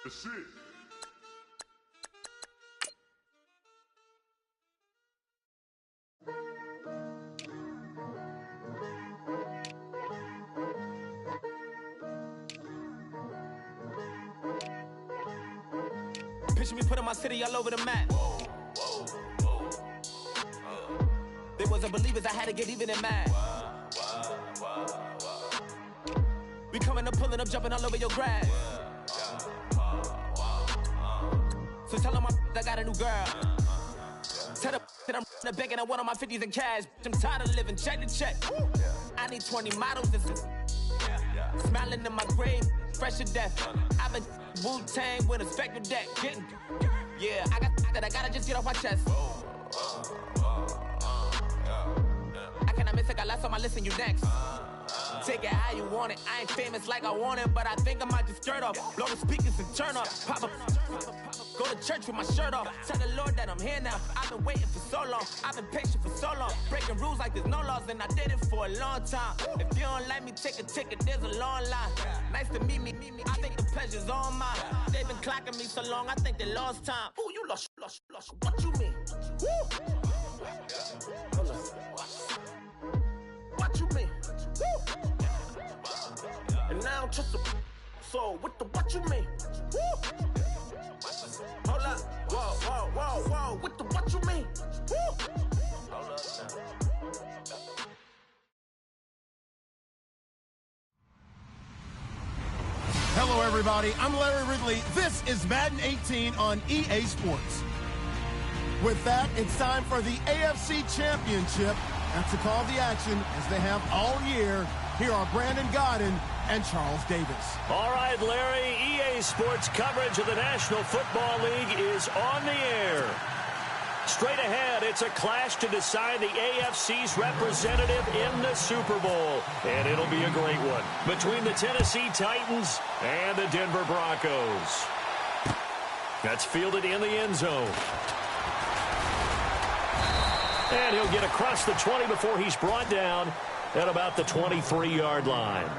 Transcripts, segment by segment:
That's it. Picture me putting my city all over the map. They wasn't believers, I had to get even and mad. We coming up, pulling up, jumping all over your grass. So tell them I got a new girl. Tell them that I'm begging, I want on my 50s in cash. I'm tired of living check to check. I need 20 models and smiling in my grave, fresh to death. I've been Wu-Tang with a spectral deck. Getting, yeah, I gotta just get off my chest. I cannot miss it, I last on my list and you next. Take it how you want it. I ain't famous like I want it, but I think I might just skirt off. Blow the speakers and turn up. Pop up. Go to church with my shirt off. Tell the Lord that I'm here now. I've been waiting for so long. I've been patient for so long. Breaking rules like there's no laws, and I did it for a long time. If you don't like me, take a ticket. There's a long line. Nice to meet me. I think the pleasure's all mine. They've been clocking me so long, I think they lost time. Ooh, you lost. What you mean? Woo! What you mean? Woo! And now I'm just a so what you mean? Woo! Hold up, whoa, what you mean? Woo! Hold up now. Hello, everybody. I'm Larry Ridley. This is Madden 18 on EA Sports. With that, it's time for the AFC Championship. That's to call the action, as they have all year. Here are Brandon Godden and Charles Davis. All right, Larry, EA Sports coverage of the National Football League is on the air. Straight ahead, it's a clash to decide the AFC's representative in the Super Bowl. And it'll be a great one between the Tennessee Titans and the Denver Broncos. That's fielded in the end zone. And he'll get across the 20 before he's brought down at about the 23-yard line.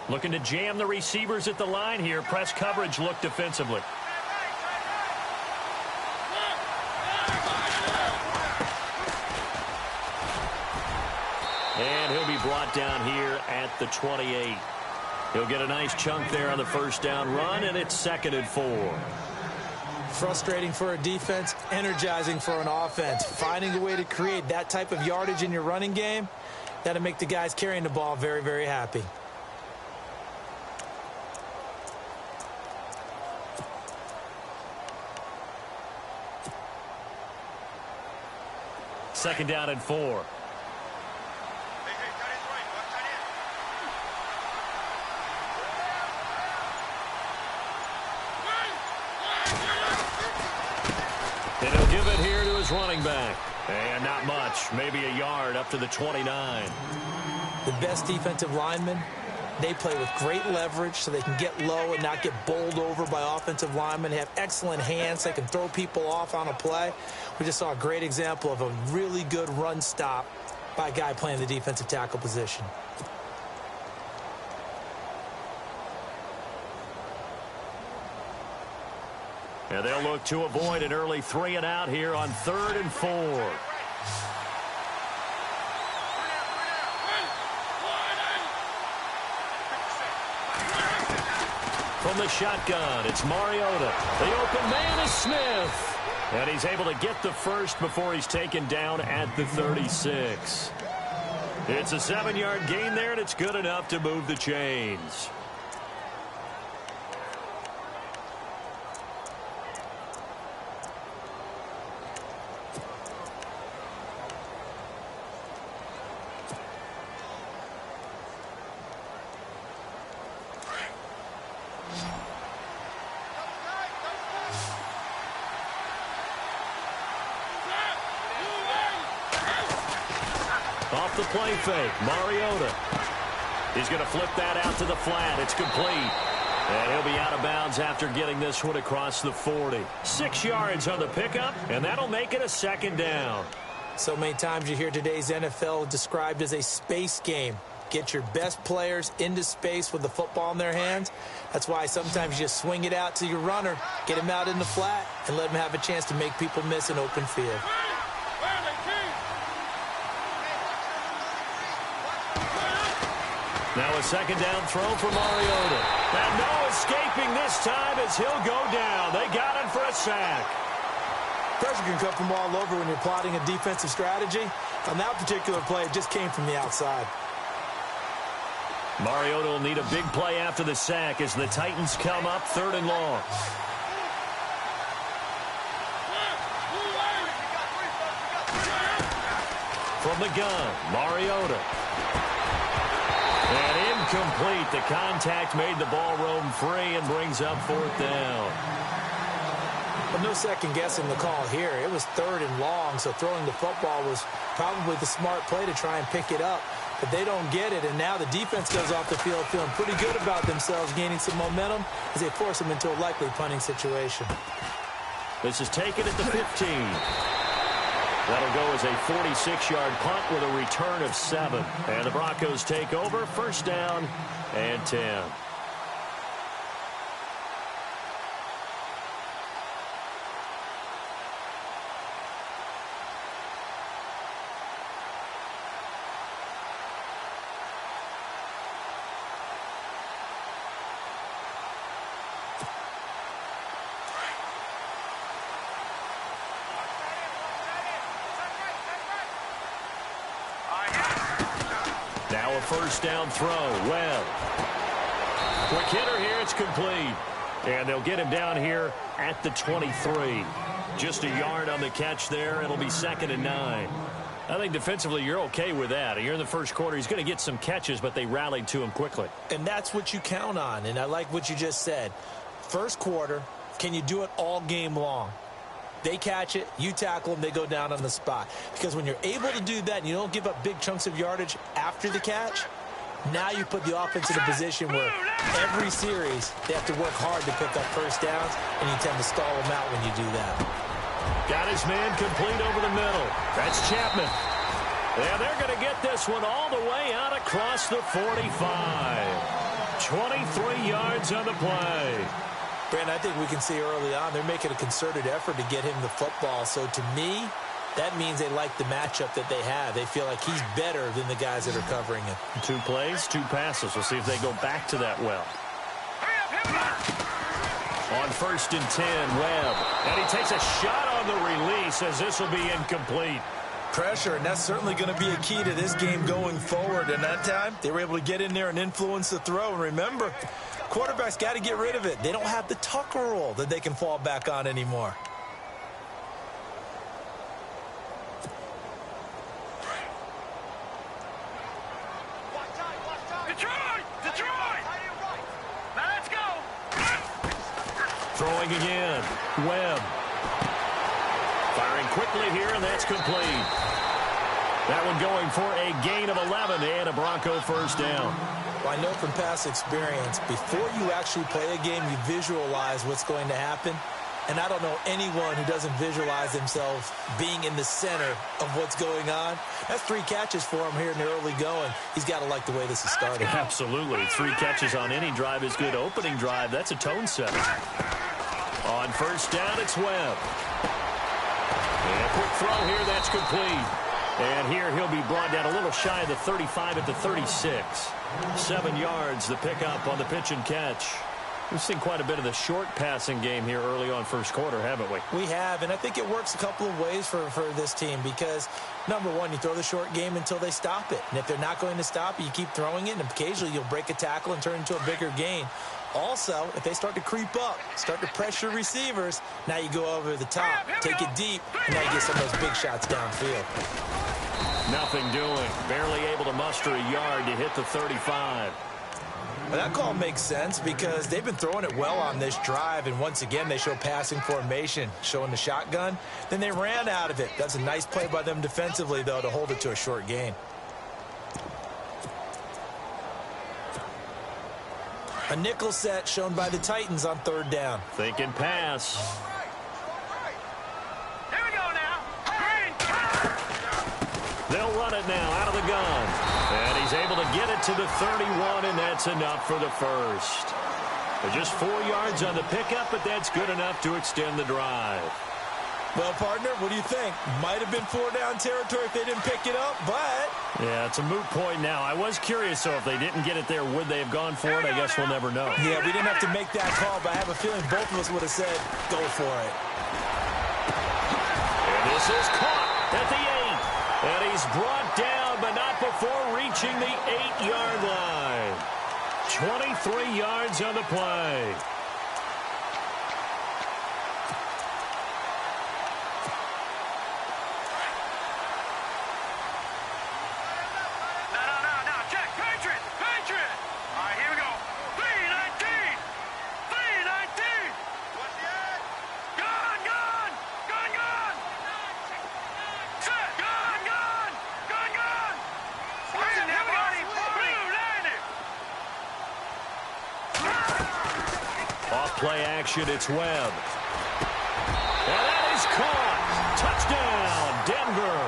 Looking to jam the receivers at the line here. Press coverage look defensively. And he'll be brought down here at the 28. He'll get a nice chunk there on the first down run, and it's 2nd and 4. Frustrating for a defense, energizing for an offense. Finding a way to create that type of yardage in your running game, that'll make the guys carrying the ball very, very happy. Second down and 4. And he'll give it here to his running back. And not much. Maybe a yard up to the 29. The best defensive linemen, they play with great leverage so they can get low and not get bowled over by offensive linemen. They have excellent hands. They can throw people off on a play. We just saw a great example of a really good run stop by a guy playing the defensive tackle position. And they'll look to avoid an early 3 and out here on 3rd and 4. From the shotgun, it's Mariota. The open man is Smith. And he's able to get the first before he's taken down at the 36. It's a 7-yard gain there, and it's good enough to move the chains. Off the play fake, Mariota. He's going to flip that out to the flat. It's complete. And he'll be out of bounds after getting this one across the 40. 6 yards on the pickup, and that'll make it a second down. So many times you hear today's NFL described as a space game. Get your best players into space with the football in their hands. That's why sometimes you just swing it out to your runner, get him out in the flat, and let him have a chance to make people miss an open field. Now a second down throw for Mariota. And no escaping this time as he'll go down. They got him for a sack. Pressure can come from all over when you're plotting a defensive strategy. On that particular play, it just came from the outside. Mariota will need a big play after the sack as the Titans come up 3rd and long. From the gun, Mariota. And incomplete. The contact made the ball roam free and brings up 4th down. But no second guessing the call here. It was 3rd and long, so throwing the football was probably the smart play to try and pick it up. But they don't get it, and now the defense goes off the field feeling pretty good about themselves, gaining some momentum as they force them into a likely punting situation. This is taken at the 15. That'll go as a 46-yard punt with a return of 7. And the Broncos take over, 1st down and 10. Now a 1st down throw. Webb. Quick hitter here. It's complete. And they'll get him down here at the 23. Just a yard on the catch there. It'll be 2nd and 9. I think defensively you're okay with that. You're in the first quarter. He's going to get some catches, but they rallied to him quickly. And that's what you count on. And I like what you just said. First quarter, can you do it all game long? They catch it, you tackle them, they go down on the spot. Because when you're able to do that and you don't give up big chunks of yardage after the catch, now you put the offense in a position where every series they have to work hard to pick up 1st downs, and you tend to stall them out when you do that. Got his man complete over the middle. That's Chapman. And they're going to get this one all the way out across the 45. 23 yards on the play. Brandon, I think we can see early on they're making a concerted effort to get him the football. So to me, that means they like the matchup that they have. They feel like he's better than the guys that are covering him. 2 plays, 2 passes. We'll see if they go back to that well. On 1st and 10, Webb. And he takes a shot on the release as this will be incomplete. Pressure, and that's certainly going to be a key to this game going forward. And that time, they were able to get in there and influence the throw. And remember, quarterbacks got to get rid of it. They don't have the Tucker rule that they can fall back on anymore. Detroit! Now let's go! Throwing again. Webb. Firing quickly here, and that's complete. That one going for a gain of 11 and a Bronco 1st down. Well, I know from past experience, before you actually play a game, you visualize what's going to happen. And I don't know anyone who doesn't visualize themselves being in the center of what's going on. That's 3 catches for him here in the early going. He's got to like the way this is starting. Absolutely. 3 catches on any drive is good. Opening drive, that's a tone setter. On 1st down, it's Webb. And a quick throw here, that's complete. And here he'll be brought down a little shy of the 35 at the 36. 7 yards, the pickup on the pitch and catch. We've seen quite a bit of the short passing game here early on 1st quarter, haven't we? We have, and I think it works a couple of ways for this team because, number one, you throw the short game until they stop it. And if they're not going to stop it, you keep throwing it, and occasionally you'll break a tackle and turn into a bigger gain. Also, if they start to creep up, start to pressure receivers, now you go over the top, take it deep, and now you get some of those big shots downfield. Nothing doing. Barely able to muster a yard to hit the 35. Well, that call makes sense because they've been throwing it well on this drive, and once again they show passing formation, showing the shotgun. Then they ran out of it. That's a nice play by them defensively, though, to hold it to a short gain. A nickel set shown by the Titans on 3rd down. Thinking pass. Here we go now. They'll run it now out of the gun. And he's able to get it to the 31, and that's enough for the first. Just 4 yards on the pickup, but that's good enough to extend the drive. Well, partner, what do you think? Might have been 4-down territory if they didn't pick it up, but... Yeah, it's a moot point now. I was curious, so if they didn't get it there, would they have gone for it? I guess we'll never know. Yeah, we didn't have to make that call, but I have a feeling both of us would have said, go for it. And this is caught at the 8. And he's brought down, but not before reaching the 8-yard line. 23 yards on the play. Play action, it's Webb. And that is caught. Touchdown, Denver.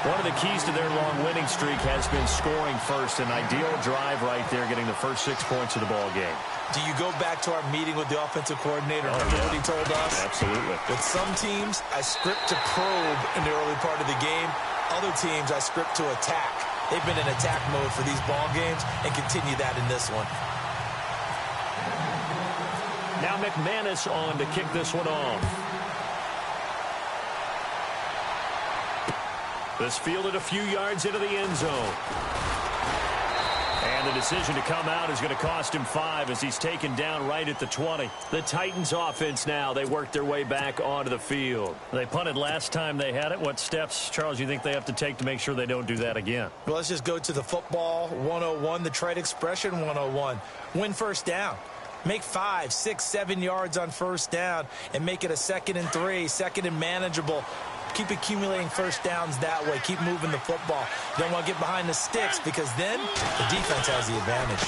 One of the keys to their long winning streak has been scoring first. An ideal drive right there, getting the first 6 points of the ball game. Do you go back to our meeting with the offensive coordinator? Remember what he told us? Absolutely. With some teams, I script to probe in the early part of the game. Other teams, I script to attack. They've been in attack mode for these ball games and continue that in this one. Now McManus on to kick this one off. This fielded a few yards into the end zone. And the decision to come out is going to cost him 5 as he's taken down right at the 20. The Titans offense now, they worked their way back onto the field. They punted last time they had it. What steps, Charles, you think they have to take to make sure they don't do that again? Well, let's just go to the football 101, the trade expression 101. Win first down. Make 5, 6, 7 yards on first down and make it a 2nd and 3, 2nd and manageable. Keep accumulating first downs that way. Keep moving the football. You don't want to get behind the sticks because then the defense has the advantage.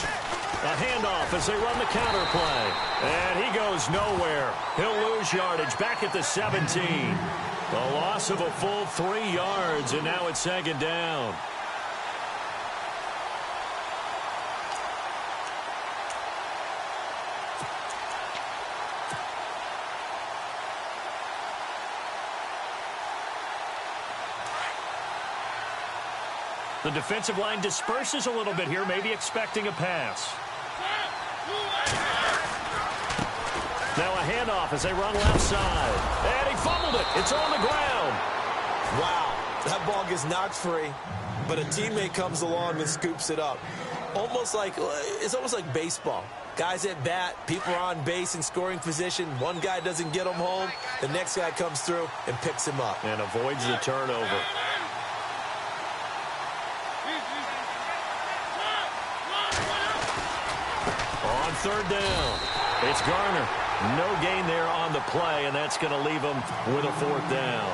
A handoff as they run the counter play. And he goes nowhere. He'll lose yardage back at the 17. A loss of a full 3 yards, and now it's 2nd down. The defensive line disperses a little bit here, maybe expecting a pass. Now a handoff as they run left side. And he fumbled it. It's on the ground. Wow, that ball gets knocked free, but a teammate comes along and scoops it up. It's almost like baseball. Guys at bat, people are on base in scoring position. One guy doesn't get him home. The next guy comes through and picks him up. And avoids the turnover. On 3rd down, it's Garner. No gain there on the play, and that's going to leave him with a 4th down.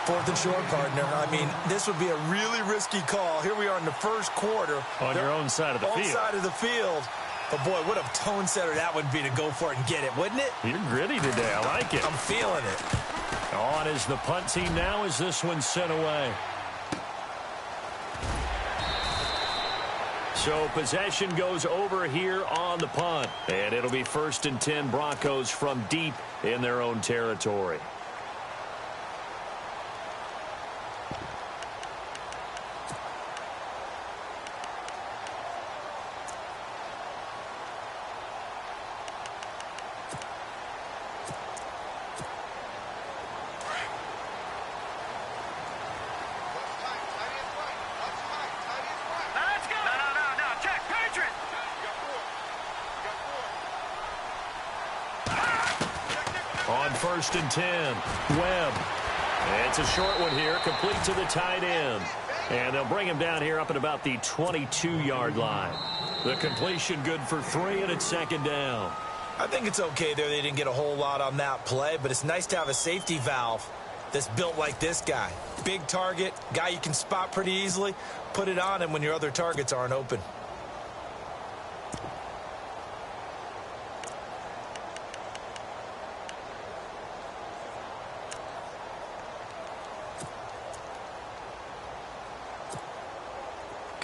4th and short, partner. I mean, this would be a really risky call. Here we are in the first quarter. On your own side of the field. On side of the field. But, boy, what a tone setter that would be to go for it and get it, wouldn't it? You're gritty today. I like it. I'm feeling it. On is the punt team now as this one's sent away. So possession goes over here on the punt. And it'll be 1st and 10 Broncos from deep in their own territory. On 1st and 10, Webb. It's a short one here, complete to the tight end. And they'll bring him down here up at about the 22-yard line. The completion good for 3, and it's 2nd down. I think it's okay there. They didn't get a whole lot on that play, but it's nice to have a safety valve that's built like this guy. Big target, guy you can spot pretty easily. Put it on him when your other targets aren't open.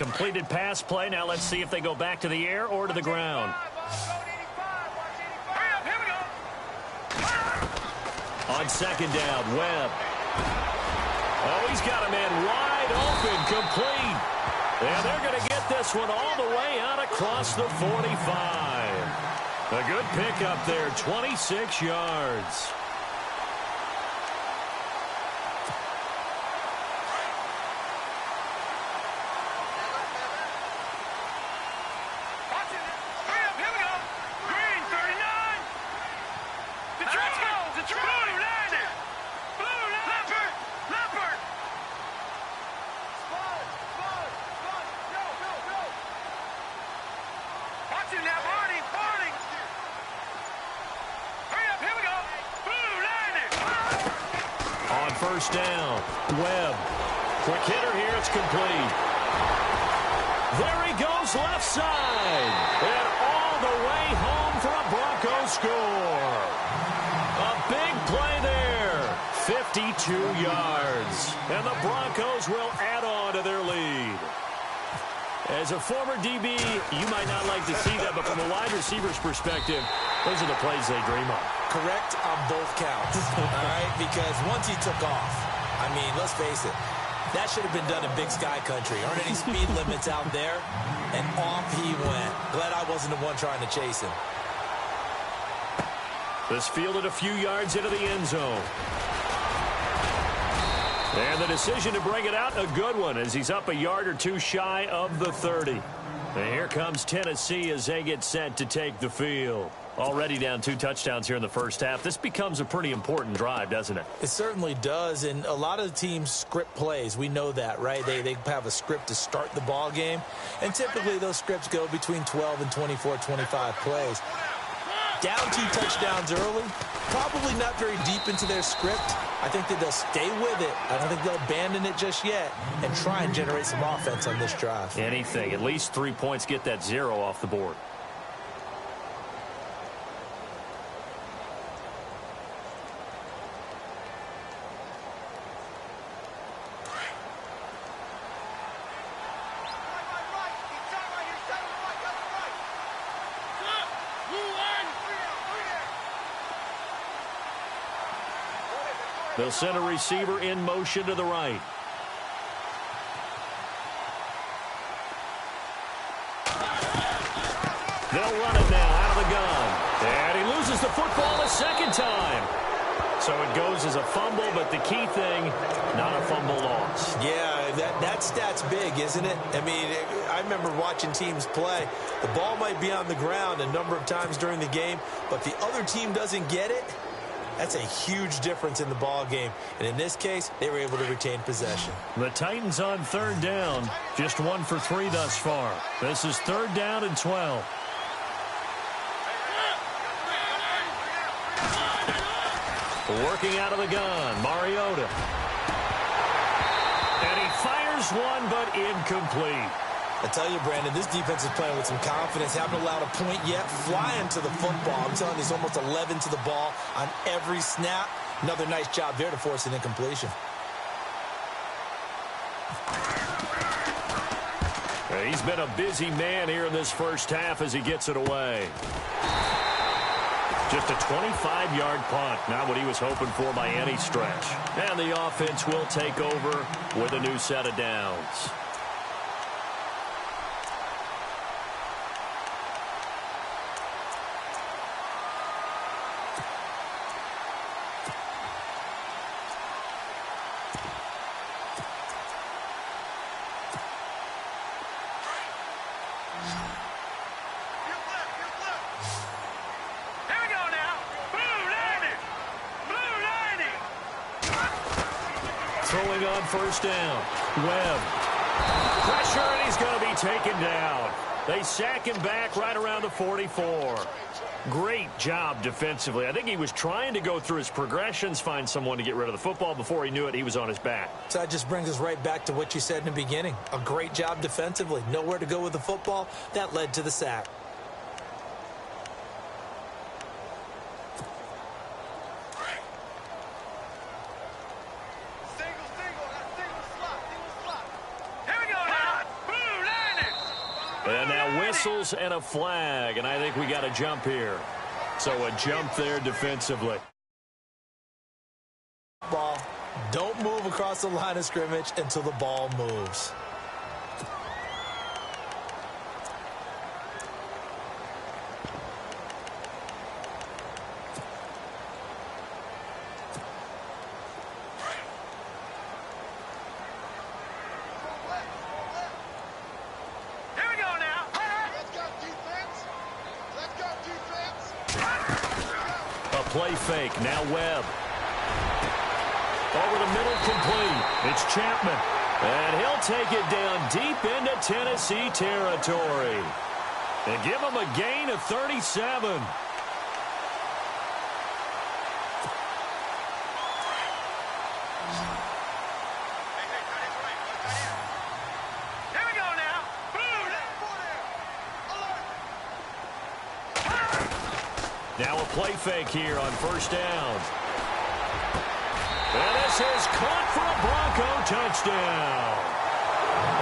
completed pass play. Now let's see if they go back to the air or to the ground. On second down, Webb. Oh, he's got a man wide open, complete. And they're going to get this one all the way out across the 45. A good pickup there, 26 yards. First down, Webb. Quick hitter here, it's complete. There he goes left side. And all the way home for a Broncos score. A big play there. 52 yards. And the Broncos will add on to their lead. As a former DB, you might not like to see that, but from a wide receiver's perspective, those are the plays they dream of. Correct on both counts, all right? Because once he took off, I mean, let's face it, that should have been done in Big Sky Country. Aren't any speed limits out there? And off he went. Glad I wasn't the one trying to chase him. This fielded a few yards into the end zone. And the decision to bring it out, a good one, as he's up a yard or two shy of the 30. And here comes Tennessee as they get set to take the field. Already down 2 touchdowns here in the first half. This becomes a pretty important drive, doesn't it? It certainly does, and a lot of the teams script plays. We know that, right? They have a script to start the ball game, and typically those scripts go between 12 and 24, 25 plays. Down 2 touchdowns early, probably not very deep into their script. I think that they'll stay with it. I don't think they'll abandon it just yet and try and generate some offense on this drive. Anything. At least 3 points, get that 0 off the board. They'll send a receiver in motion to the right. They'll run it now out of the gun. And he loses the football a second time. So it goes as a fumble, but the key thing, not a fumble loss. Yeah, that stat's big, isn't it? I mean, I remember watching teams play. The ball might be on the ground a number of times during the game, but the other team doesn't get it. That's a huge difference in the ball game. And in this case, they were able to retain possession. The Titans on third down. Just 1 for 3 thus far. This is 3rd down and 12. Working out of the gun, Mariota. And he fires one, but incomplete. I tell you, Brandon, this defense is playing with some confidence. Haven't allowed a point yet. Flying to the football. I'm telling you, there's almost 11 to the ball on every snap. Another nice job there to force an incompletion. He's been a busy man here in this first half as he gets it away. Just a 25-yard punt. Not what he was hoping for by any stretch. And the offense will take over with a new set of downs. Throwing on first down. Webb. Pressure, and he's going to be taken down. They sack him back right around the 44. Great job defensively. I think he was trying to go through his progressions, find someone to get rid of the football. Before he knew it, he was on his back. So that just brings us right back to what you said in the beginning. A great job defensively. Nowhere to go with the football. That led to the sack. whistles and a flag, and I think we got a jump here. So a jump there defensively. Ball. Don't move across the line of scrimmage until the ball moves. Play fake. Now Webb. Over the middle, complete. It's Chapman. And he'll take it down deep into Tennessee territory. And give him a gain of 37. Now a play fake here on first down. And this is caught for a Bronco touchdown.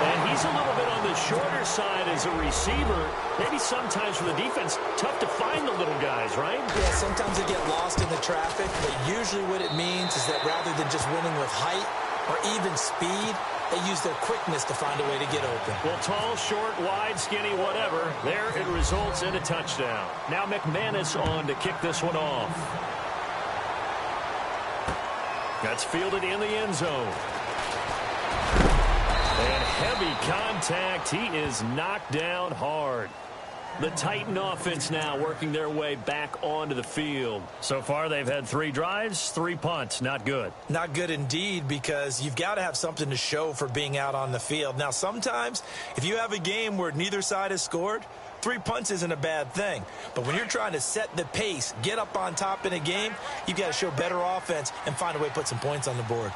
And he's a little bit on the shorter side as a receiver. Maybe sometimes for the defense, tough to find the little guys, right? Yeah, sometimes they get lost in the traffic, but usually what it means is that rather than just winning with height or even speed, they use their quickness to find a way to get open. Well, tall, short, wide, skinny, whatever. There it results in a touchdown. Now McManus on to kick this one off. That's fielded in the end zone. And heavy contact. He is knocked down hard. The Titan offense now working their way back onto the field. So far, they've had 3 drives, 3 punts. Not good. Not good indeed, because you've got to have something to show for being out on the field. Now, sometimes, if you have a game where neither side has scored, 3 punts isn't a bad thing. But when you're trying to set the pace, get up on top in a game, you've got to show better offense and find a way to put some points on the board.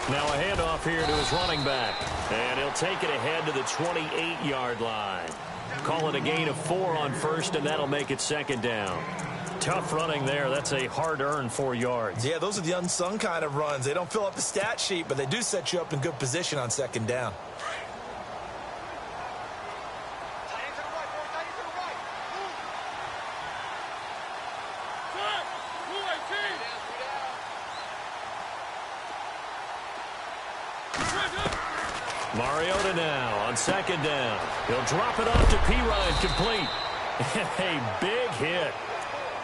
Now a handoff here to his running back. And he'll take it ahead to the 28-yard line. Call it a gain of 4 on first, and that'll make it second down. Tough running there. That's a hard-earned 4 yards. Yeah, those are the unsung kind of runs. They don't fill up the stat sheet, but they do set you up in good position on second down. Mariota now on second down. He'll drop it off to Pirine, complete. And a big hit.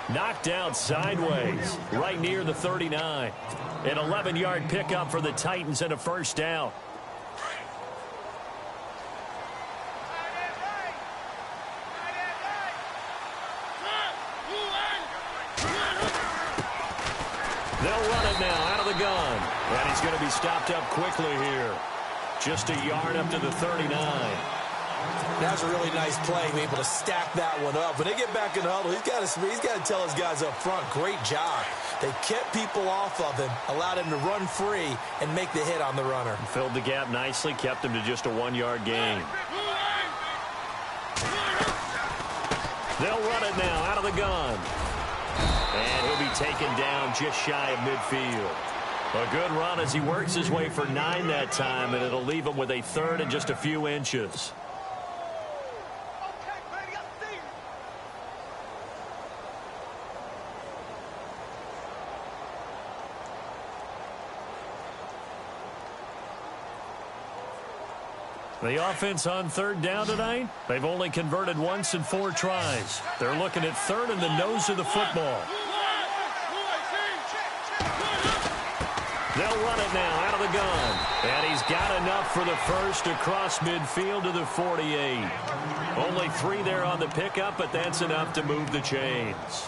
Knocked out sideways, right near the 39. An 11-yard pickup for the Titans and a first down. They'll run it now out of the gun. And he's going to be stopped up quickly here. Just a yard up to the 39. That's a really nice play, being able to stack that one up. When they get back in the huddle, he's got to tell his guys up front, great job. They kept people off of him, allowed him to run free, and make the hit on the runner. Filled the gap nicely, kept him to just a 1-yard gain. They'll run it now out of the gun. And he'll be taken down just shy of midfield. A good run as he works his way for 9 that time, and it'll leave him with a third and just a few inches. The offense on third down tonight, they've only converted once in 4 tries. They're looking at third in the nose of the football. They'll run it now out of the gun. And he's got enough for the first across midfield to the 48. Only 3 there on the pickup, but that's enough to move the chains.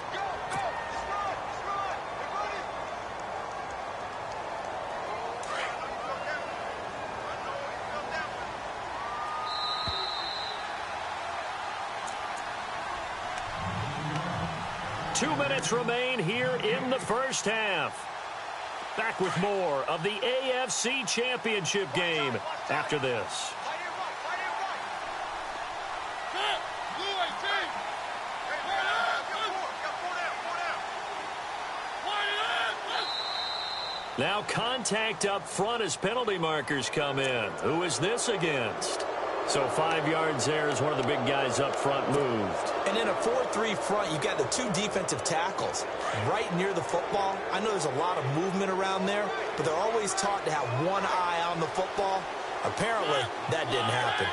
Two minutes remain here in the first half. Back with more of the AFC Championship game after this. Now contact up front as penalty markers come in. Who is this against? So 5 yards there as one of the big guys up front moved. And in a 4-3 front, you got the 2 defensive tackles right near the football. I know there's a lot of movement around there, but they're always taught to have one eye on the football. Apparently, that didn't happen.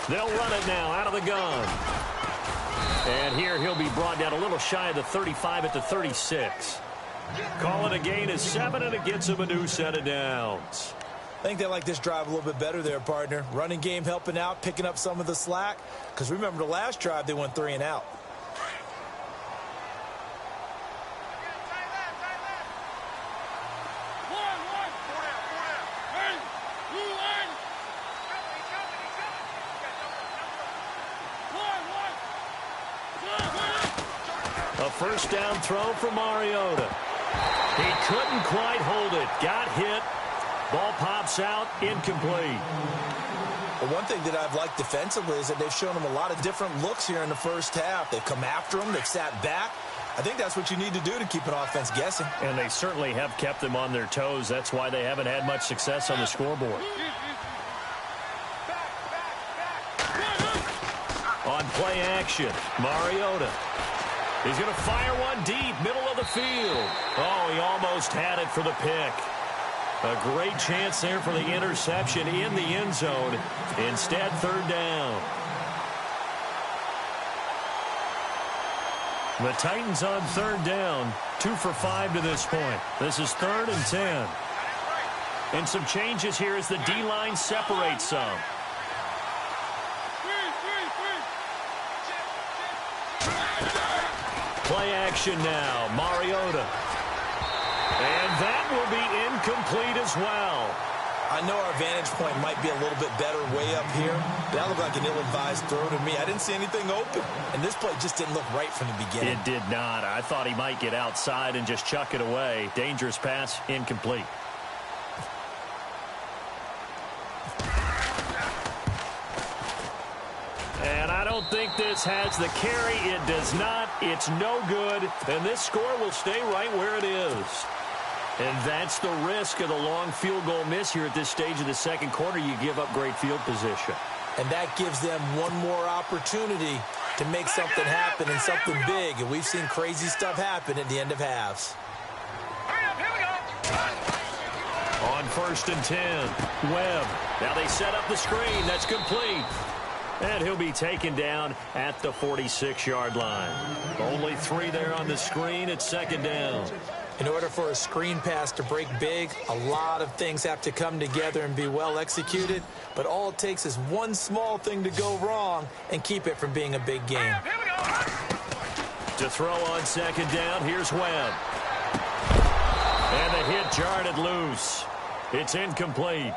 They'll run it now out of the gun. And here he'll be brought down a little shy of the 35 at the 36. Call it a gain of 7, and it gets him a new set of downs. I think they like this drive a little bit better there, partner. Running game helping out, picking up some of the slack. Because remember, the last drive, they went 3 and out. A first down throw for Mariota. He couldn't quite hold it. Got hit. Ball pops out, incomplete. Well, one thing that I've liked defensively is that they've shown him a lot of different looks here in the first half. They've come after him. They've sat back. I think that's what you need to do to keep an offense guessing. And they certainly have kept them on their toes. That's why they haven't had much success on the scoreboard. On play action, Mariota. He's going to fire one deep, middle of the field. Oh, he almost had it for the pick. A great chance there for the interception in the end zone. Instead, third down. The Titans on third down, 2 for 5 to this point. This is 3rd and 10. And some changes here as the D-line separates some. Play action now, Mariota. And that will be incomplete as well. I know our vantage point might be a little bit better way up here, but that looked like an ill-advised throw to me. I didn't see anything open, and this play just didn't look right from the beginning. It did not. I thought he might get outside and just chuck it away. Dangerous pass, incomplete. And I don't think this has the carry. It does not. It's no good. And this score will stay right where it is. And that's the risk of the long field goal miss here at this stage of the second quarter. You give up great field position. And that gives them one more opportunity to make something happen and something big. And we've seen crazy stuff happen at the end of halves. On 1st and 10, Webb. Now they set up the screen. That's complete. And he'll be taken down at the 46-yard line. Only 3 there on the screen at 2nd down. In order for a screen pass to break big, a lot of things have to come together and be well executed. But all it takes is one small thing to go wrong and keep it from being a big game. To throw on 2nd down, here's Webb. And the hit jarred it loose. It's incomplete.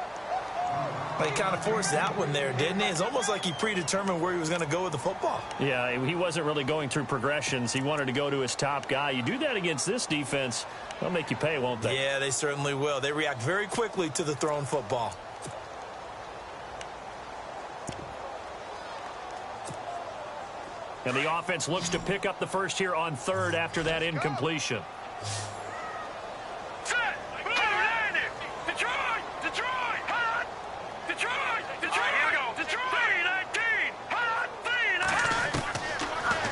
Well, he kind of forced that one there, didn't he? It's almost like he predetermined where he was going to go with the football. Yeah, he wasn't really going through progressions. He wanted to go to his top guy. You do that against this defense, they'll make you pay, won't they? Yeah, they certainly will. They react very quickly to the thrown football. And the offense looks to pick up the first here on 3rd after that incompletion.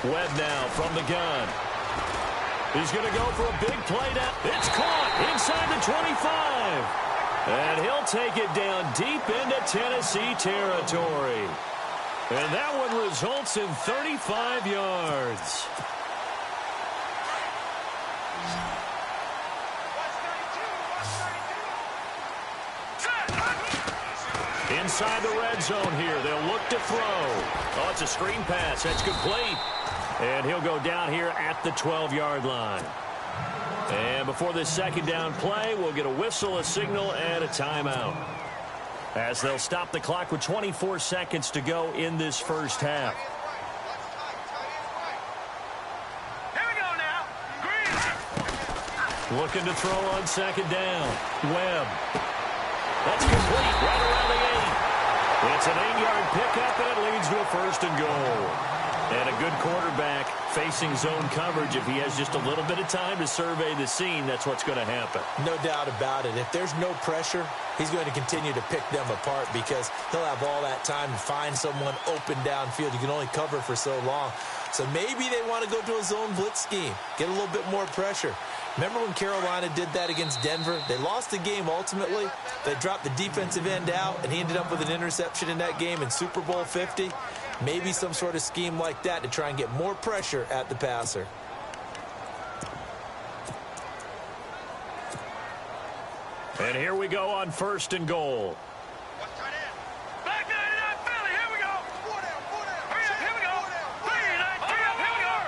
Webb now from the gun. He's going to go for a big play down. It's caught inside the 25. And he'll take it down deep into Tennessee territory. And that one results in 35 yards. Inside the red zone here. They'll look to throw. Oh, it's a screen pass. That's complete. And he'll go down here at the 12-yard line. And before this 2nd down play, we'll get a whistle, a signal, and a timeout. As they'll stop the clock with 24 seconds to go in this first half. Here we go now. Looking to throw on 2nd down. Webb. That's complete right around the 8. It's an 8-yard pickup, and it leads to a 1st and goal. And a good quarterback facing zone coverage. If he has just a little bit of time to survey the scene, that's what's going to happen. No doubt about it. If there's no pressure, he's going to continue to pick them apart because he'll have all that time to find someone open downfield. You can only cover for so long. So maybe they want to go to a zone blitz scheme, get a little bit more pressure. Remember when Carolina did that against Denver? They lost the game ultimately. They dropped the defensive end out, and he ended up with an interception in that game in Super Bowl 50. Maybe some sort of scheme like that to try and get more pressure at the passer. And here we go on 1st and goal. Back 99 Philly, here we go. Hurry up, here we go. 39, hurry up, here we go.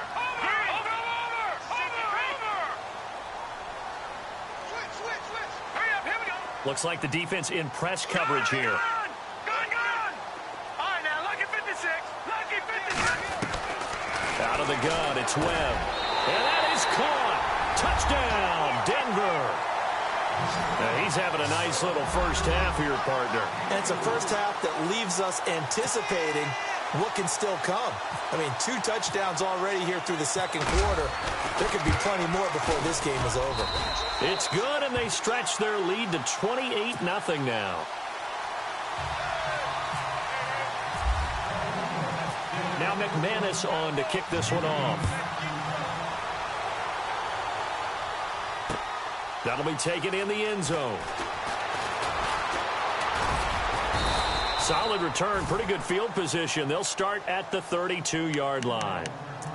Over. Switch. Hurry up, here we go. Looks like the defense in press coverage here. Gun. All right, now, lucky 56. Lucky 56. Out of the gun, it's Webb. And that is caught. Touchdown, Denver. He's having a nice little first half here, partner. And it's a first half that leaves us anticipating what can still come. I mean, 2 touchdowns already here through the second quarter. There could be plenty more before this game is over. It's good, and they stretch their lead to 28-0 now. Now McManus on to kick this one off. That'll be taken in the end zone. Solid return, pretty good field position. They'll start at the 32-yard line.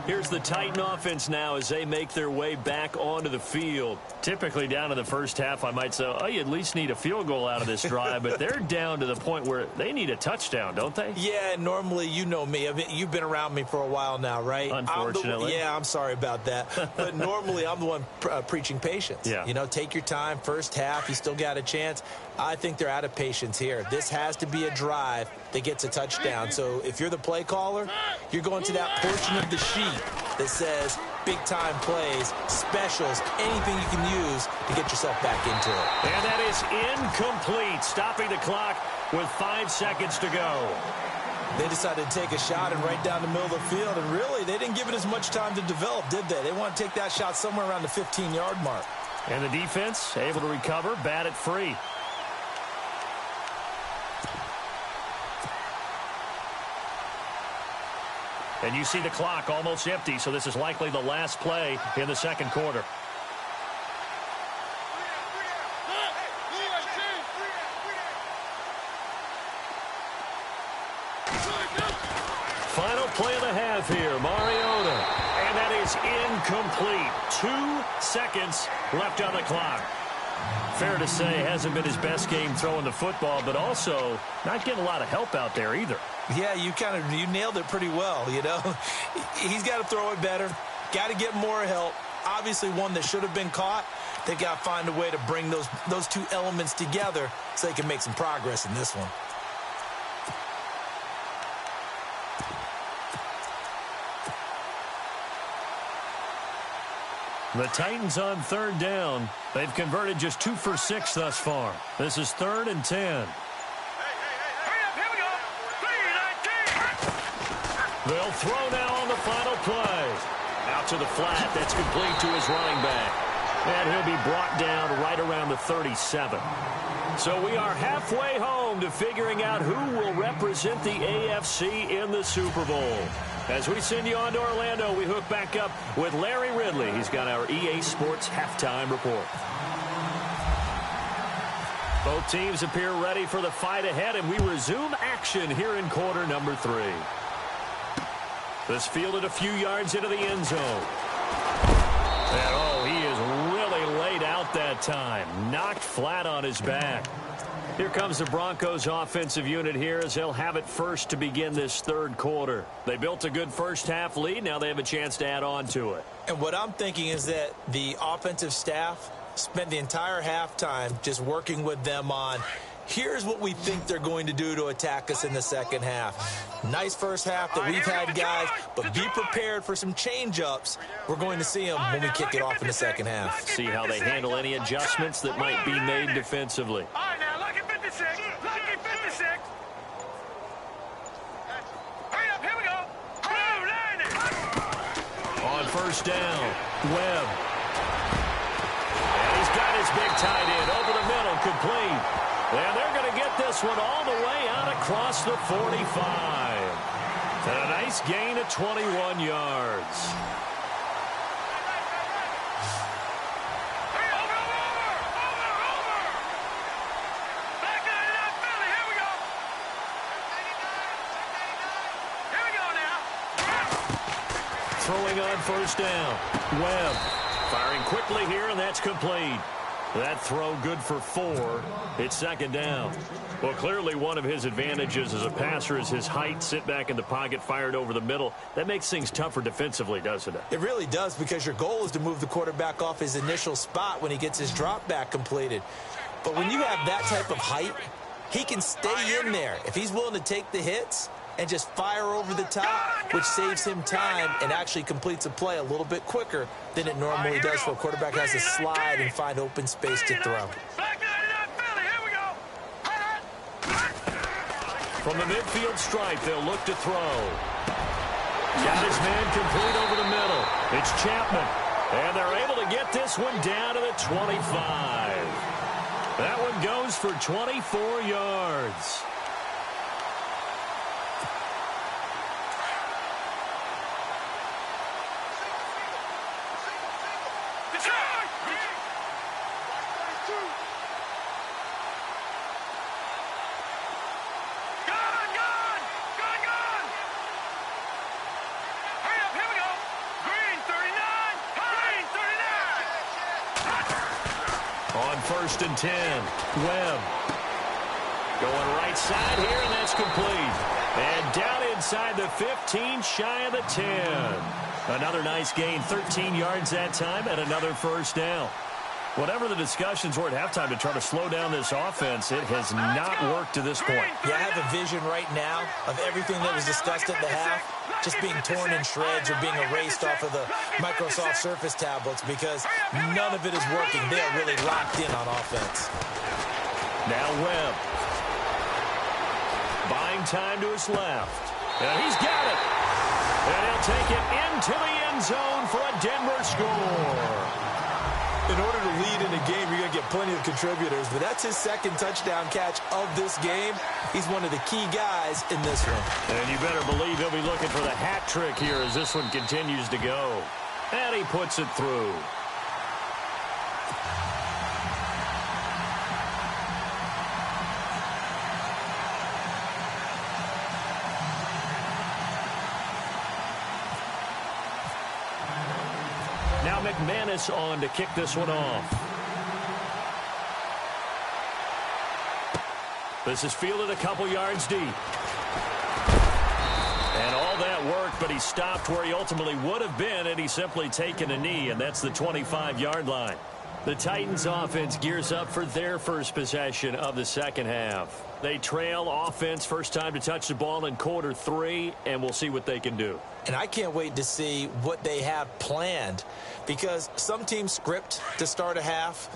Here's the Titan offense now as they make their way back onto the field. Typically down in the first half, I might say, oh, you at least need a field goal out of this drive, but they're down to the point where they need a touchdown, don't they? Yeah, normally, you know me. I mean, you've been around me for a while now, right? Unfortunately. I'm sorry about that. But normally, I'm the one preaching patience. Yeah. You know, take your time. First half, you still got a chance. I think they're out of patience here. This has to be a drive that gets a touchdown. So if you're the play caller, you're going to that portion of the sheet that says big-time plays, specials, anything you can use to get yourself back into it. And that is incomplete, stopping the clock with 5 seconds to go. They decided to take a shot and right down the middle of the field, and really, they didn't give it as much time to develop, did they? They want to take that shot somewhere around the 15-yard mark. And the defense able to recover, bat it free. And you see the clock almost empty, so this is likely the last play in the second quarter. Final play of the half here, Mariota. And that is incomplete. 2 seconds left on the clock. Fair to say, hasn't been his best game throwing the football, but also not getting a lot of help out there either. Yeah, you nailed it pretty well, you know. He's got to throw it better, got to get more help. Obviously one that should have been caught. They got to find a way to bring those 2 elements together so they can make some progress in this one. The Titans on 3rd down. They've converted just 2 for 6 thus far. This is 3rd and 10. Hurry up, here we go. 3-19. They'll throw now on the final play. Out to the flat. That's complete to his running back. And he'll be brought down right around the 37. So we are halfway home to figuring out who will represent the AFC in the Super Bowl. As we send you on to Orlando, we hook back up with Larry Ridley. He's got our EA Sports halftime report. Both teams appear ready for the fight ahead, and we resume action here in quarter number 3. This fielded a few yards into the end zone. And, oh, he is really laid out that time. Knocked flat on his back. Here comes the Broncos offensive unit here as they'll have it first to begin this 3rd quarter. They built a good first half lead. Now they have a chance to add on to it. And what I'm thinking is that the offensive staff spent the entire halftime just working with them on, here's what we think they're going to do to attack us in the second half. Nice first half that we've had, guys, but be prepared for some change-ups. We're going to see them when we kick it off in the second half. See how they handle any adjustments that might be made defensively. All right, now, lucky 56. Lucky 56. first down. Webb. And he's got his big tight end over the middle, complete. And they're going to get this one all the way out across the 45. And a nice gain of 21 yards. Throwing on first down. Webb firing quickly here, and that's complete. That throw good for 4. It's second down. Well, clearly one of his advantages as a passer is his height. Sit back in the pocket, fired over the middle. That makes things tougher defensively, doesn't it? It really does, because your goal is to move the quarterback off his initial spot when he gets his drop back completed. But when you have that type of height, he can stay in there. If he's willing to take the hits and just fire over the top, which saves him time and actually completes a play a little bit quicker than it normally does for a quarterback who has to slide and find open space to throw. From the midfield stripe, they'll look to throw. Got his man complete over the middle. It's Chapman. And they're able to get this one down to the 25. That one goes for 24 yards. First and 10. Webb going right side here, and that's complete. And down inside the 15, shy of the 10. Another nice gain, 13 yards that time, and another first down. Whatever the discussions were at halftime to try to slow down this offense, it has not worked to this point. Yeah, I have a vision right now of everything that was discussed at the half just being torn in shreds or being erased off of the Microsoft Surface tablets, because none of it is working. They are really locked in on offense. Now Webb. Buying time to his left. And he's got it. And he'll take it into the end zone for a Denver score. In order to lead in a game, you're going to get plenty of contributors, but that's his second touchdown catch of this game. He's one of the key guys in this one. And you better believe he'll be looking for the hat trick here as this one continues to go. And he puts it through. Now McManus on to kick this one off. This is fielded a couple yards deep. And all that worked, but he stopped where he ultimately would have been, and he's simply taken a knee, and that's the 25-yard line. The Titans offense gears up for their first possession of the second half. They trail offense, first time to touch the ball in quarter 3, and we'll see what they can do. And I can't wait to see what they have planned, because some teams script to start a half.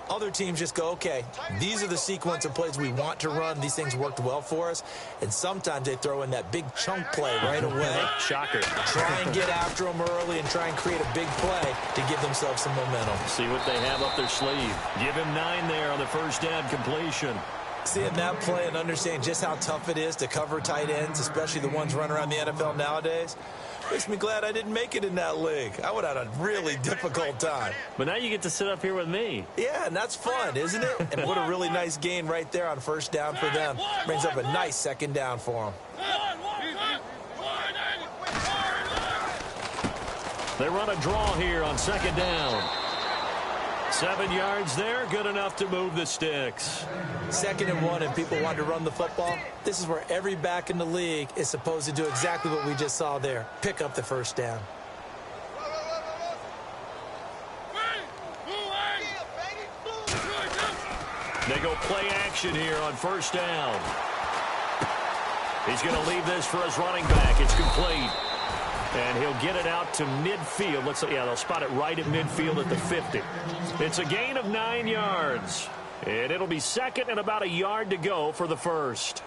Other teams just go, okay, these are the sequence of plays we want to run. These things worked well for us. And sometimes they throw in that big chunk play right away. Shocker. Try and get after them early and try and create a big play to give themselves some momentum. See what they have up their sleeve. Give him 9 there on the first down completion. Seeing that play and understanding just how tough it is to cover tight ends, especially the ones running around the NFL nowadays, makes me glad I didn't make it in that league. I would have had a really difficult time. But now you get to sit up here with me. Yeah, and that's fun, isn't it? And what a really nice gain right there on first down for them. Brings up a nice second down for them. They run a draw here on second down. 7 yards there, good enough to move the sticks. 2nd and 1, and people want to run the football. This is where every back in the league is supposed to do exactly what we just saw there. Pick up the first down. They go play action here on first down. He's going to leave this for his running back. It's complete. And he'll get it out to midfield. Looks like, yeah, they'll spot it right at midfield at the 50. It's a gain of 9 yards. And it'll be second and about a yard to go for the first.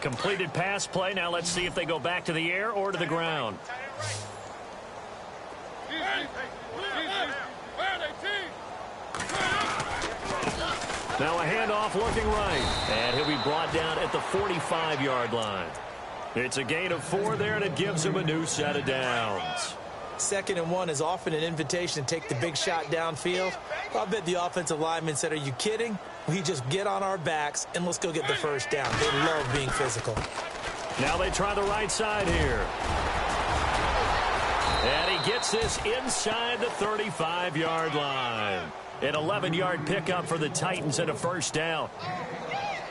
Completed pass play. Now let's see if they go back to the air or to the ground. Now a handoff looking right. And he'll be brought down at the 45-yard line. It's a gain of 4 there, and it gives him a new set of downs. 2nd and 1 is often an invitation to take the big shot downfield. I bet the offensive lineman said, are you kidding? We just get on our backs and let's go get the first down. They love being physical. Now they try the right side here. And he gets this inside the 35-yard line. An 11-yard pickup for the Titans and a first down.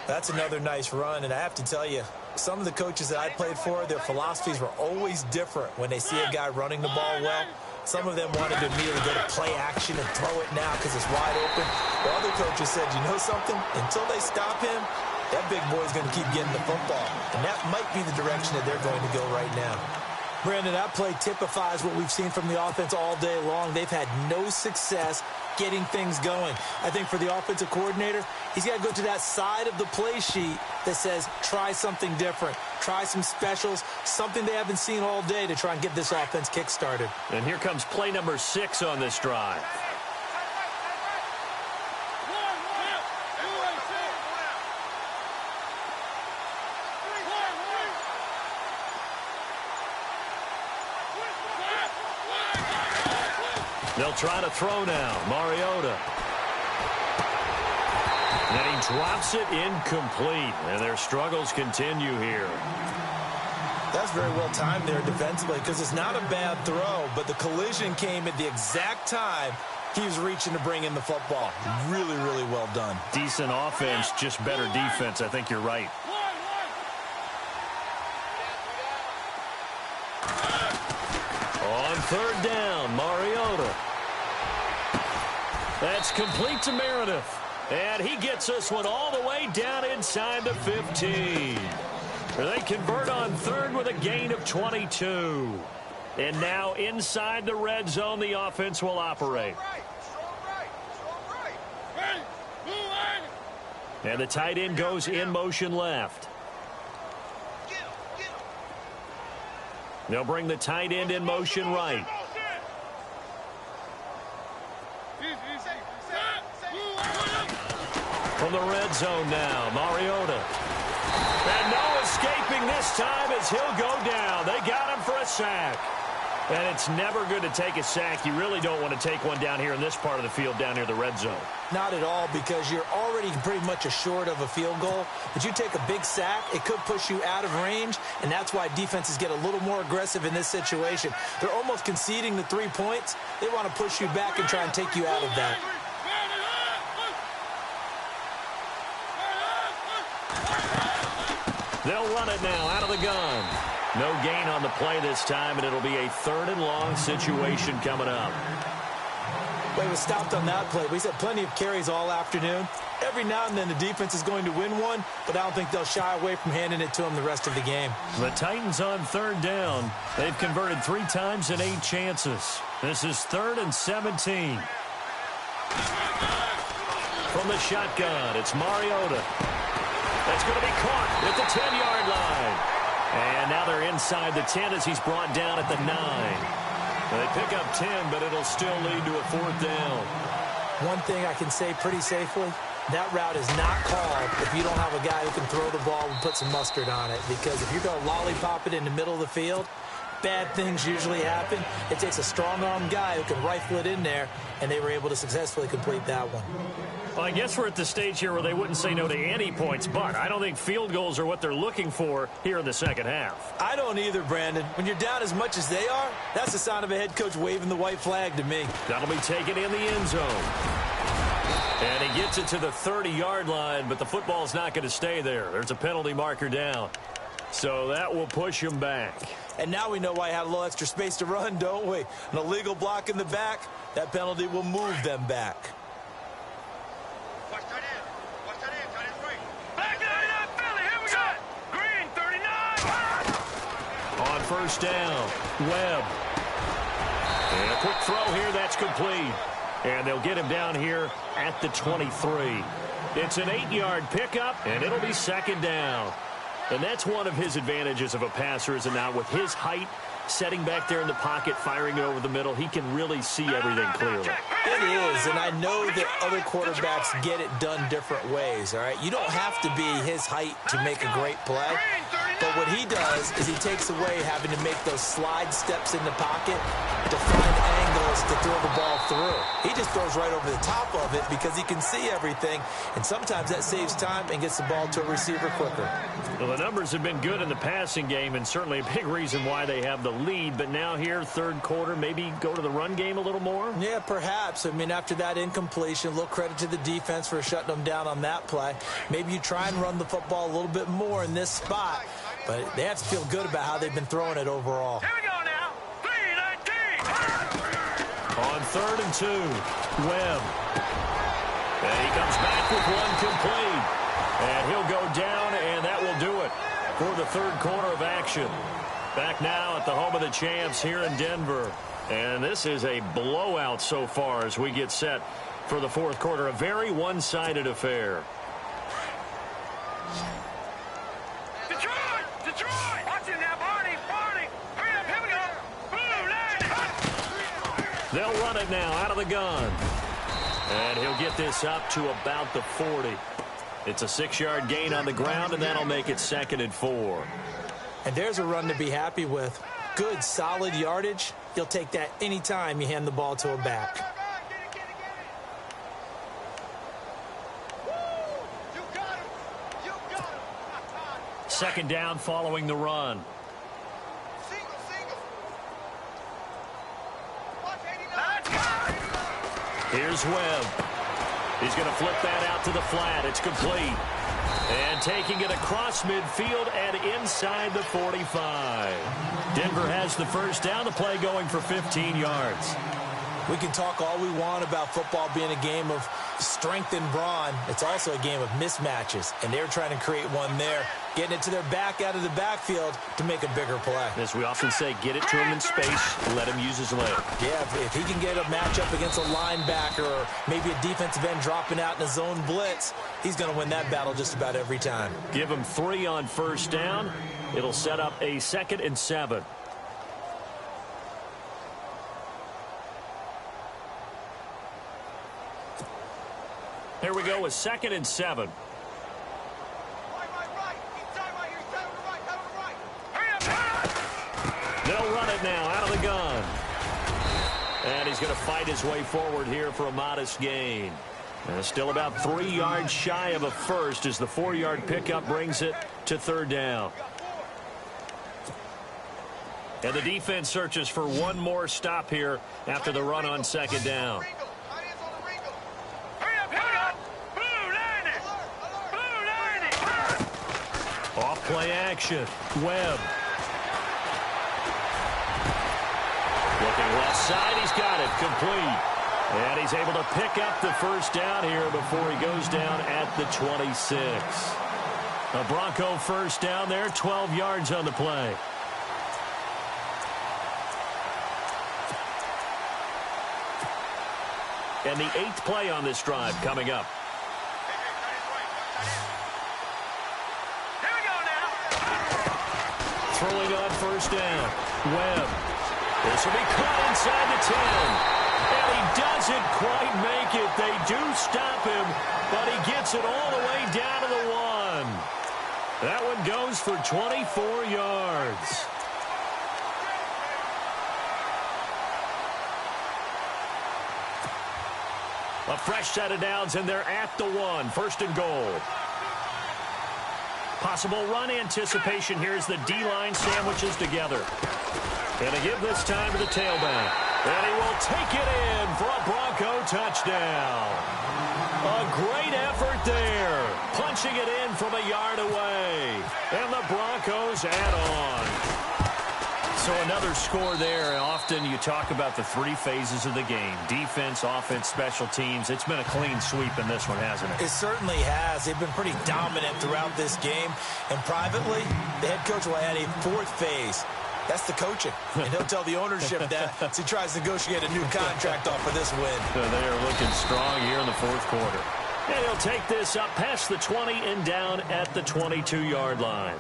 That's another nice run, and I have to tell you, some of the coaches that I played for, their philosophies were always different when they see a guy running the ball well. Some of them wanted to immediately go to play action and throw it now because it's wide open. While other coaches said, you know something? Until they stop him, that big boy's going to keep getting the football. And that might be the direction that they're going to go right now. Brandon, that play typifies what we've seen from the offense all day long. They've had no success getting things going. I think for the offensive coordinator, he's got to go to that side of the play sheet that says, try something different. Try some specials, something they haven't seen all day to try and get this offense kick-started. And here comes play number 6 on this drive. They'll try to throw now. Mariota. And he drops it incomplete. And their struggles continue here. That's very well timed there defensively because it's not a bad throw, but the collision came at the exact time he was reaching to bring in the football. Really, really well done. Decent offense, just better defense. I think you're right. On 3rd down, Mariota. That's complete to Meredith. And he gets this one all the way down inside the 15. They convert on 3rd with a gain of 22. And now inside the red zone, the offense will operate. And the tight end goes in motion left. They'll bring the tight end in motion right. From the red zone now, Mariota. And no escaping this time as he'll go down. They got him for a sack. And it's never good to take a sack. You really don't want to take one down here in this part of the field, down near the red zone. Not at all, because you're already pretty much assured of a field goal. But you take a big sack, it could push you out of range, and that's why defenses get a little more aggressive in this situation. They're almost conceding the 3 points. They want to push you back and try and take you out of that. They'll run it now out of the gun. No gain on the play this time, and it'll be a 3rd and long situation coming up. Well, he was stopped on that play. He's had plenty of carries all afternoon. Every now and then the defense is going to win one, but I don't think they'll shy away from handing it to him the rest of the game. The Titans on 3rd down. They've converted 3 times in 8 chances. This is 3rd and 17. From the shotgun, it's Mariota. That's going to be caught at the 10-yard line. And now they're inside the 10 as he's brought down at the 9. They pick up 10, but it'll still lead to a 4th down. One thing I can say pretty safely, that route is not called if you don't have a guy who can throw the ball and put some mustard on it. Because if you're going to lollipop it in the middle of the field, bad things usually happen. It takes a strong-armed guy who can rifle it in there, and they were able to successfully complete that one. Well, I guess we're at the stage here where they wouldn't say no to any points, but I don't think field goals are what they're looking for here in the second half. I don't either, Brandon. When you're down as much as they are, that's the sign of a head coach waving the white flag to me. That'll be taken in the end zone. And he gets it to the 30-yard line, but the football's not going to stay there. There's a penalty marker down. So that will push him back. And now we know why he had a little extra space to run, don't we? An illegal block in the back, that penalty will move them back. On 1st down, Webb. And a quick throw here, that's complete. And they'll get him down here at the 23. It's an 8-yard pickup, and it'll be 2nd down. And that's one of his advantages of a passer, is it not? With his height, setting back there in the pocket, firing it over the middle, he can really see everything clearly. It is, and I know that other quarterbacks get it done different ways, all right? You don't have to be his height to make a great play, but what he does is he takes away having to make those slide steps in the pocket to find angles to throw the ball through. He just throws right over the top of it because he can see everything, and sometimes that saves time and gets the ball to a receiver quicker. Well, the numbers have been good in the passing game, and certainly a big reason why they have the lead. But now here, third quarter, maybe go to the run game a little more? Yeah, perhaps. I mean, after that incompletion, a little credit to the defense for shutting them down on that play. Maybe you try and run the football a little bit more in this spot, but they have to feel good about how they've been throwing it overall. Here we go now. 3-19. On 3rd and 2, Webb. And he comes back with one complete. And he'll go down, and that will do it for the third quarter of action. Back now at the home of the champs here in Denver. And this is a blowout so far as we get set for the fourth quarter. A very one-sided affair. Detroit! Watch it now, Barney! Hurry up, here we go! Blue, They'll run it now out of the gun. And he'll get this up to about the 40. It's a 6-yard gain on the ground, and that'll make it 2nd and 4. And there's a run to be happy with. Good, solid yardage. You'll take that anytime you hand the ball to a back. Second down following the run. Here's Webb. He's going to flip that out to the flat. It's complete. And taking it across midfield and inside the 45. Denver has the first down. The play going for 15 yards. We can talk all we want about football being a game of strength and brawn. It's also a game of mismatches, and they're trying to create one there, getting it to their back out of the backfield to make a bigger play. As we often say, get it to him in space, let him use his leg. Yeah, if he can get a matchup against a linebacker or maybe a defensive end dropping out in a zone blitz, he's going to win that battle just about every time. Give him 3 on first down. It'll set up a 2nd and 7. Here we go with 2nd and 7. They'll run it now out of the gun. And he's going to fight his way forward here for a modest gain. And still about 3 yards shy of a first as the 4-yard pickup brings it to 3rd down. And the defense searches for one more stop here after the run on 2nd down. Off play action. Webb. Looking left side. He's got it. Complete. And he's able to pick up the first down here before he goes down at the 26. A Bronco first down there. 12 yards on the play. And the 8th play on this drive coming up. Throwing on first down. Webb. This will be caught inside the 10. And he doesn't quite make it. They do stop him, but he gets it all the way down to the 1. That one goes for 24 yards. A fresh set of downs, and they're at the 1. 1st and goal. Possible run anticipation here as the D-line sandwiches together. And to give this time to the tailback. And he will take it in for a Bronco touchdown. A great effort there. Punching it in from a yard away. And the Broncos add on. So another score there. Often you talk about the 3 phases of the game. Defense, offense, special teams. It's been a clean sweep in this one, hasn't it? It certainly has. They've been pretty dominant throughout this game. And privately, the head coach will add a 4th phase. That's the coaching. And he'll tell the ownership that as he tries to negotiate a new contract off for this win. So they are looking strong here in the 4th quarter. And he'll take this up past the 20 and down at the 22-yard line.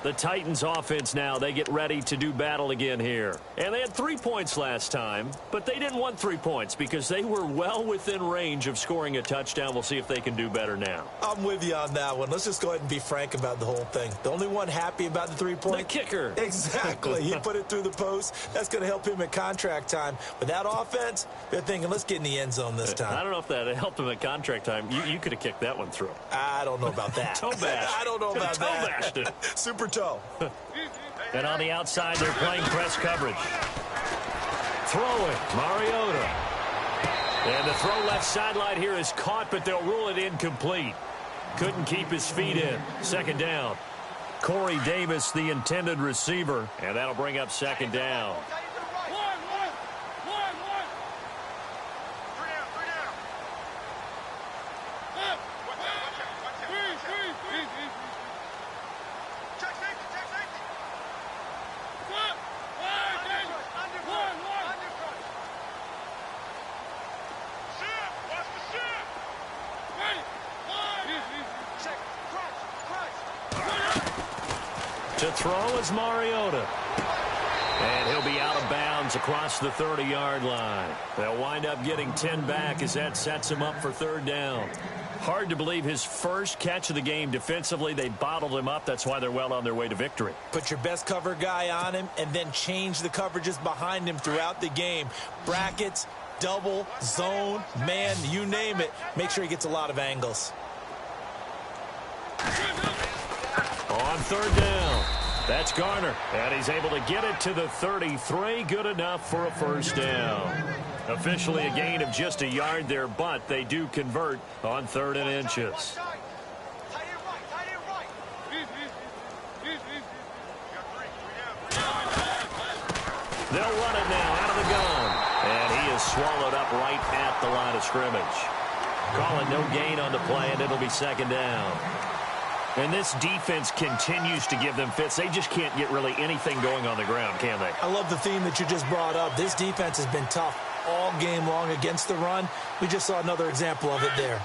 The Titans offense now, they get ready to do battle again here. And they had 3 points last time, but they didn't want 3 points because they were well within range of scoring a touchdown. We'll see if they can do better now. I'm with you on that one. Let's just go ahead and be frank about the whole thing. The only one happy about the 3-point? The kicker. Exactly. He put it through the post. That's going to help him at contract time. With that offense, they're thinking, let's get in the end zone this time. I don't know if that helped him at contract time. You could have kicked that one through. I don't know about that. Toe bash. I don't know about toe that. Bashed it. Super toe. And on the outside, they're playing press coverage. Throwing, Mariota. And the throw left sideline here is caught, but they'll rule it incomplete. Couldn't keep his feet in. Second down. Corey Davis, the intended receiver, and that'll bring up second down. To throw is Mariota. And he'll be out of bounds across the 30-yard line. They'll wind up getting 10 back as that sets him up for third down. Hard to believe his first catch of the game defensively. They bottled him up. That's why they're well on their way to victory. Put your best cover guy on him and then change the coverages behind him throughout the game. Brackets, double, zone, man, you name it. Make sure he gets a lot of angles. On third down, that's Garner, and he's able to get it to the 33. Good enough for a first down. Officially a gain of just a yard there, but they do convert on 3rd and inches. They'll run it now out of the gun, and he is swallowed up right at the line of scrimmage. Calling no gain on the play, and it'll be second down. And this defense continues to give them fits. They just can't get really anything going on the ground, can they? I love the theme that you just brought up. This defense has been tough all game long against the run. We just saw another example of it there.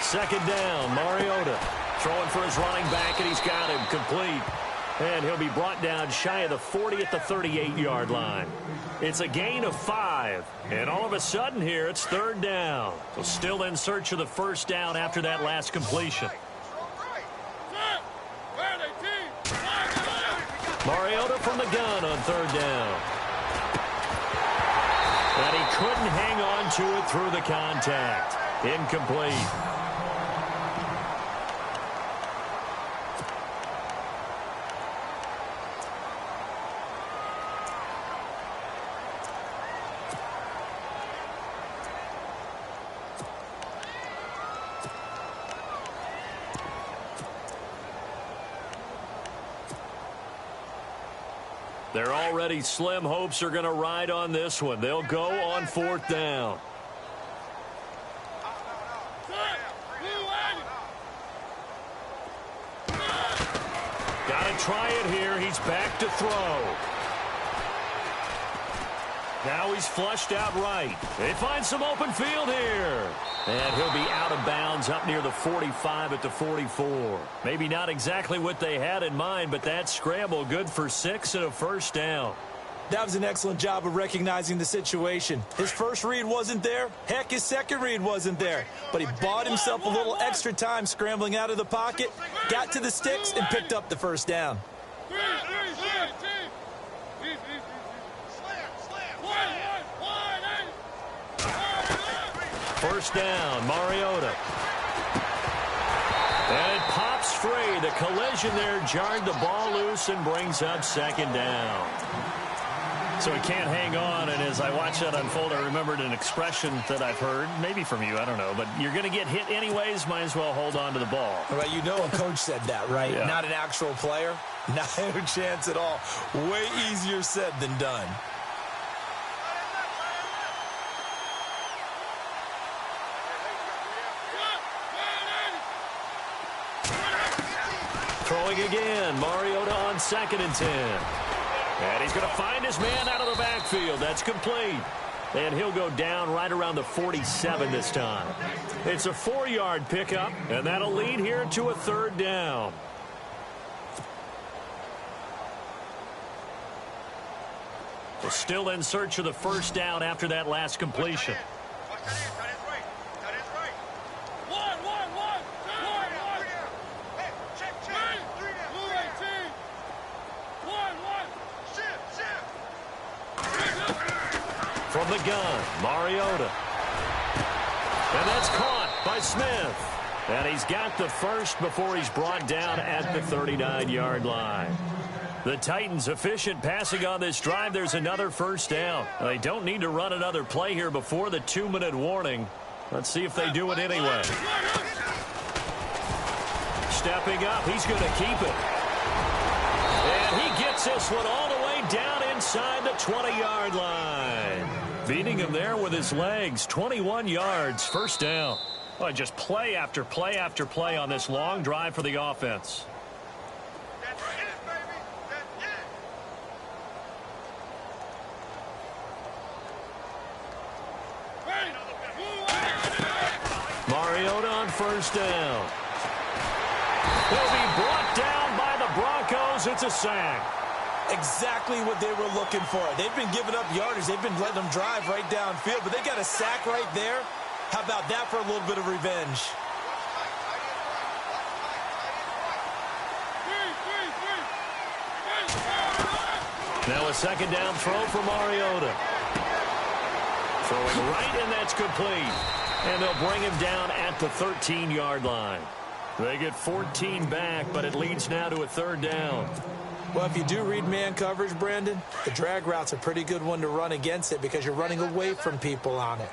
Second down, Mariota throwing for his running back, and he's got him complete. And he'll be brought down shy of the 40 at the 38-yard line. It's a gain of 5. And all of a sudden here, it's third down. So still in search of the first down after that last completion. Mariota from the gun on third down. And he couldn't hang on to it through the contact. Incomplete. Their already slim hopes are going to ride on this one. They'll go on 4th down. Got to try it here. He's back to throw. Now he's flushed out right. They find some open field here. And he'll be out of bounds up near the 45 at the 44. Maybe not exactly what they had in mind, but that scramble good for 6 and a first down. That was an excellent job of recognizing the situation. His first read wasn't there. Heck, his second read wasn't there. But he bought himself a little extra time scrambling out of the pocket, got to the sticks, and picked up the first down. First down, Mariota. And it pops free. The collision there jarred the ball loose and brings up second down. So he can't hang on, and as I watch that unfold, I remembered an expression that I've heard, maybe from you, I don't know, but you're going to get hit anyways, might as well hold on to the ball. Well, you know a coach said that, right? Yeah. Not an actual player. Not a chance at all. Way easier said than done. Throwing again, Mariota on 2nd and 10. And he's going to find his man out of the backfield. That's complete. And he'll go down right around the 47 this time. It's a 4-yard pickup, and that'll lead here to a third down. Still in search of the first down after that last completion. From the gun, Mariota. And that's caught by Smith. And he's got the first before he's brought down at the 39-yard line. The Titans efficient passing on this drive. There's another first down. They don't need to run another play here before the 2-minute warning. Let's see if they do it anyway. Stepping up, he's going to keep it. And he gets this one all the way down inside the 20-yard line. Beating him there with his legs. 21 yards, first down. Well, just play after play after play on this long drive for the offense. That's it, baby. That's it. Mariota on first down. He'll be brought down by the Broncos. It's a sack. Exactly what they were looking for. They've been giving up yardage. They've been letting them drive right downfield, but they got a sack right there. How about that for a little bit of revenge? Now a second down throw for Mariota. Throwing right, and that's complete. And they'll bring him down at the 13-yard line. They get 14 back, but it leads now to a third down. Well, if you do read man coverage, Brandon, the drag route's a pretty good one to run against it because you're running away from people on it.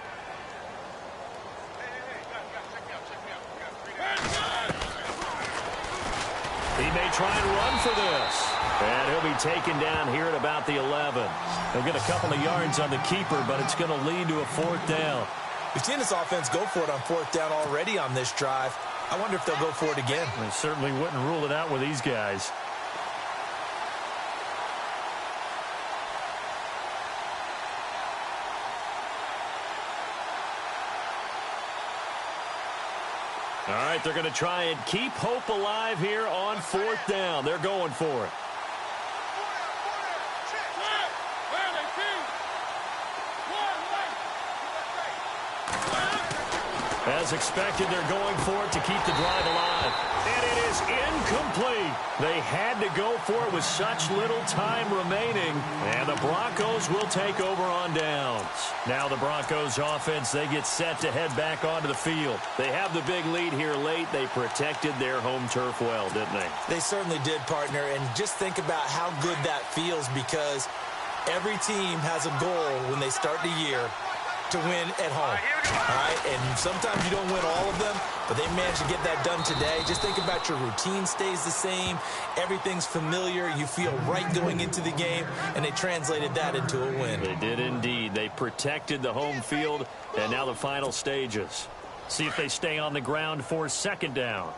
He may try and run for this. And he'll be taken down here at about the 11. He'll get a couple of yards on the keeper, but it's going to lead to a fourth down. We've seen this offense go for it on fourth down already on this drive. I wonder if they'll go for it again. They certainly wouldn't rule it out with these guys. All right, they're going to try and keep hope alive here on fourth down. They're going for it. As expected, they're going for it to keep the drive alive. And it is incomplete. They had to go for it with such little time remaining. And the Broncos will take over on downs. Now the Broncos offense, they get set to head back onto the field. They have the big lead here late. They protected their home turf well, didn't they? They certainly did, partner. And just think about how good that feels because every team has a goal when they start the year to win at home. All right, and sometimes you don't win all of them, but they managed to get that done today. Just think about your routine stays the same. Everything's familiar. You feel right going into the game, and they translated that into a win. They did indeed. They protected the home field, and now the final stages. See if they stay on the ground for second down.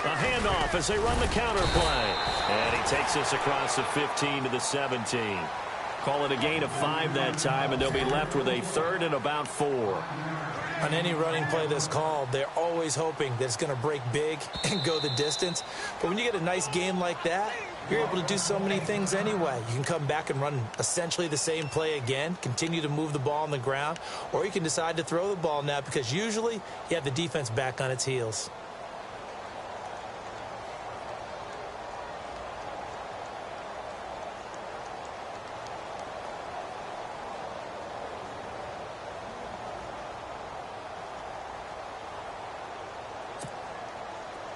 A handoff as they run the counter play. And he takes this across the 15 to the 17. Call it a gain of 5 that time, and they'll be left with a third and about 4. On any running play that's called, they're always hoping that it's going to break big and go the distance. But when you get a nice game like that, you're able to do so many things anyway. You can come back and run essentially the same play again, continue to move the ball on the ground, or you can decide to throw the ball now because usually you have the defense back on its heels.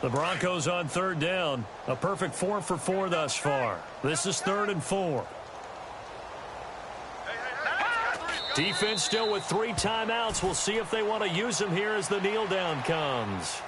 The Broncos on third down. A perfect 4 for 4 thus far. This is 3rd and 4. Defense still with 3 timeouts. We'll see if they want to use them here as the kneel down comes.